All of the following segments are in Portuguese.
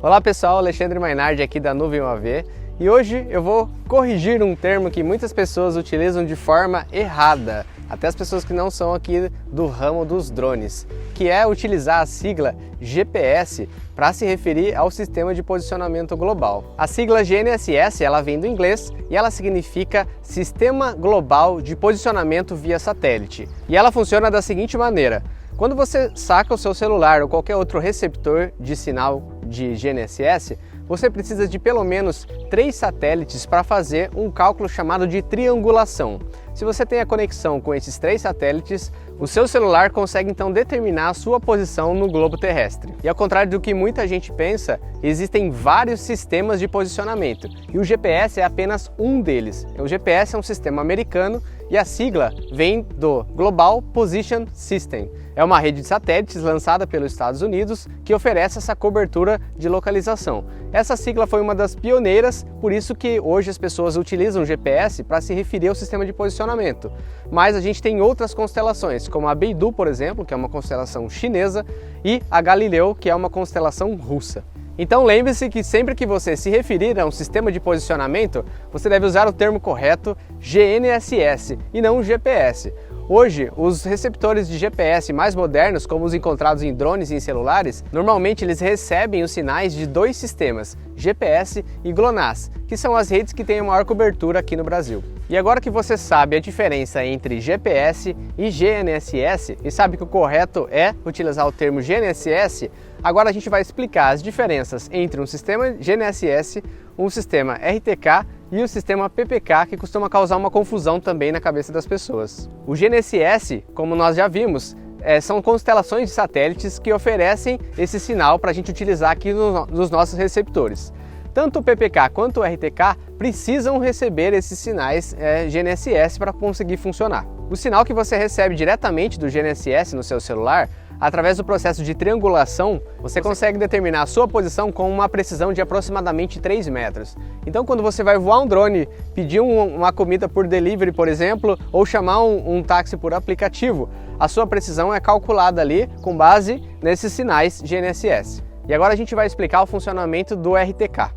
Olá pessoal, Alexandre Mainardi aqui da Nuvem UAV e hoje eu vou corrigir um termo que muitas pessoas utilizam de forma errada, até as pessoas que não são aqui do ramo dos drones, que é utilizar a sigla GPS para se referir ao Sistema de Posicionamento Global. A sigla GNSS ela vem do inglês e ela significa Sistema Global de Posicionamento via Satélite. E ela funciona da seguinte maneira: quando você saca o seu celular ou qualquer outro receptor de sinal de GNSS, você precisa de pelo menos 3 satélites para fazer um cálculo chamado de triangulação. Se você tem a conexão com esses 3 satélites, o seu celular consegue então determinar a sua posição no globo terrestre. E ao contrário do que muita gente pensa, existem vários sistemas de posicionamento e o GPS é apenas um deles. O GPS é um sistema americano e a sigla vem do Global Position System. É uma rede de satélites lançada pelos Estados Unidos que oferece essa cobertura de localização. Essa sigla foi uma das pioneiras, por isso que hoje as pessoas utilizam o GPS para se referir ao sistema de posicionamento. Mas a gente tem outras constelações, como a Beidou, por exemplo, que é uma constelação chinesa, e a Galileu, que é uma constelação russa. Então lembre-se que sempre que você se referir a um sistema de posicionamento, você deve usar o termo correto GNSS e não GPS. Hoje, os receptores de GPS mais modernos, como os encontrados em drones e em celulares, normalmente eles recebem os sinais de 2 sistemas, GPS e GLONASS, que são as redes que têm a maior cobertura aqui no Brasil. E agora que você sabe a diferença entre GPS e GNSS e sabe que o correto é utilizar o termo GNSS, agora a gente vai explicar as diferenças entre um sistema GNSS, um sistema RTK e o sistema PPK, que costuma causar uma confusão também na cabeça das pessoas. O GNSS, como nós já vimos, são constelações de satélites que oferecem esse sinal para a gente utilizar aqui nos nossos receptores. Tanto o PPK quanto o RTK precisam receber esses sinais GNSS para conseguir funcionar. O sinal que você recebe diretamente do GNSS no seu celular, através do processo de triangulação, você consegue determinar a sua posição com uma precisão de aproximadamente 3 metros. Então quando você vai voar um drone, pedir uma comida por delivery, por exemplo, ou chamar um táxi por aplicativo, a sua precisão é calculada ali com base nesses sinais GNSS. E agora a gente vai explicar o funcionamento do RTK.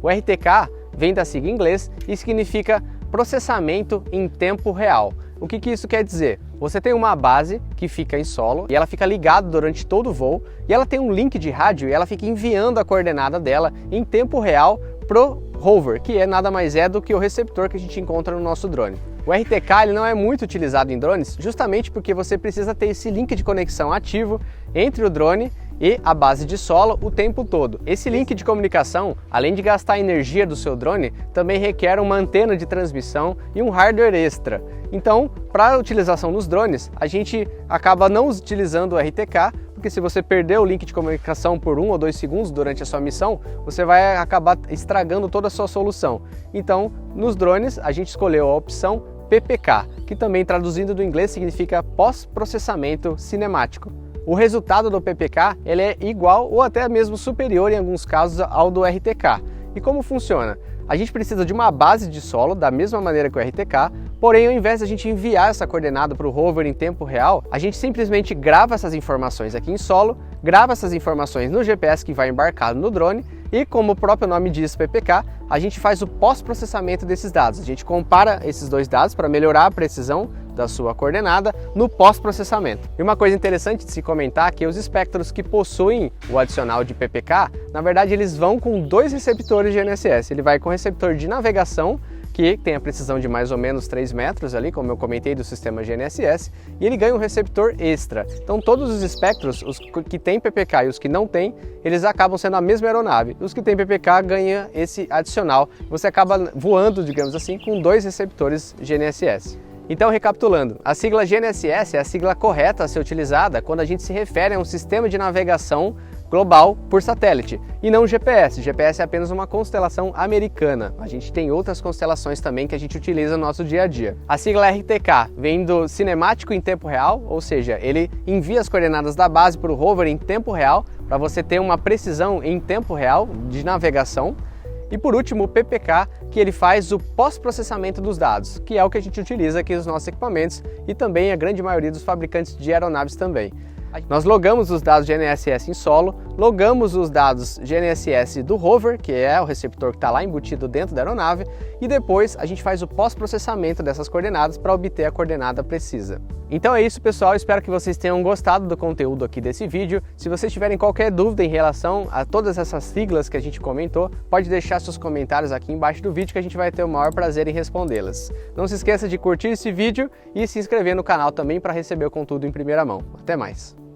O RTK vem da sigla em inglês e significa processamento em tempo real. O que isso quer dizer? Você tem uma base que fica em solo e ela fica ligada durante todo o voo e ela tem um link de rádio e ela fica enviando a coordenada dela em tempo real pro rover, que nada mais é do que o receptor que a gente encontra no nosso drone. O RTK ele não é muito utilizado em drones justamente porque você precisa ter esse link de conexão ativo entre o drone e a base de solo o tempo todo. Esse link de comunicação, além de gastar a energia do seu drone, também requer uma antena de transmissão e um hardware extra. Então, para a utilização nos drones, a gente acaba não utilizando o RTK, porque se você perder o link de comunicação por 1 ou 2 segundos durante a sua missão, você vai acabar estragando toda a sua solução. Então, nos drones, a gente escolheu a opção PPK, que também traduzindo do inglês significa pós-processamento cinemático. O resultado do PPK ele é igual ou até mesmo superior em alguns casos ao do RTK. E como funciona? A gente precisa de uma base de solo da mesma maneira que o RTK, porém ao invés de a gente enviar essa coordenada para o rover em tempo real, a gente simplesmente grava essas informações aqui em solo, grava essas informações no GPS que vai embarcado no drone e, como o próprio nome diz, PPK, a gente faz o pós-processamento desses dados. A gente compara esses 2 dados para melhorar a precisão da sua coordenada no pós-processamento. E uma coisa interessante de se comentar é que os espectros que possuem o adicional de PPK, na verdade eles vão com 2 receptores de GNSS. Ele vai com o receptor de navegação, que tem a precisão de mais ou menos 3 metros ali, como eu comentei do sistema GNSS, e ele ganha um receptor extra. Então todos os espectros, os que têm PPK e os que não têm, eles acabam sendo a mesma aeronave. Os que têm PPK ganham esse adicional. Você acaba voando, digamos assim, com 2 receptores GNSS. Então, recapitulando, a sigla GNSS é a sigla correta a ser utilizada quando a gente se refere a um sistema de navegação global por satélite e não GPS. GPS é apenas uma constelação americana. A gente tem outras constelações também que a gente utiliza no nosso dia a dia. A sigla RTK vem do cinemático em tempo real, ou seja, ele envia as coordenadas da base para o rover em tempo real para você ter uma precisão em tempo real de navegação. E por último, o PPK, que ele faz o pós-processamento dos dados, que é o que a gente utiliza aqui nos nossos equipamentos e também a grande maioria dos fabricantes de aeronaves também. Nós logamos os dados de GNSS em solo, logamos os dados GNSS do rover, que é o receptor que está lá embutido dentro da aeronave, e depois a gente faz o pós-processamento dessas coordenadas para obter a coordenada precisa. Então é isso, pessoal, espero que vocês tenham gostado do conteúdo aqui desse vídeo. Se vocês tiverem qualquer dúvida em relação a todas essas siglas que a gente comentou, pode deixar seus comentários aqui embaixo do vídeo que a gente vai ter o maior prazer em respondê-las. Não se esqueça de curtir esse vídeo e se inscrever no canal também para receber o conteúdo em primeira mão. Até mais!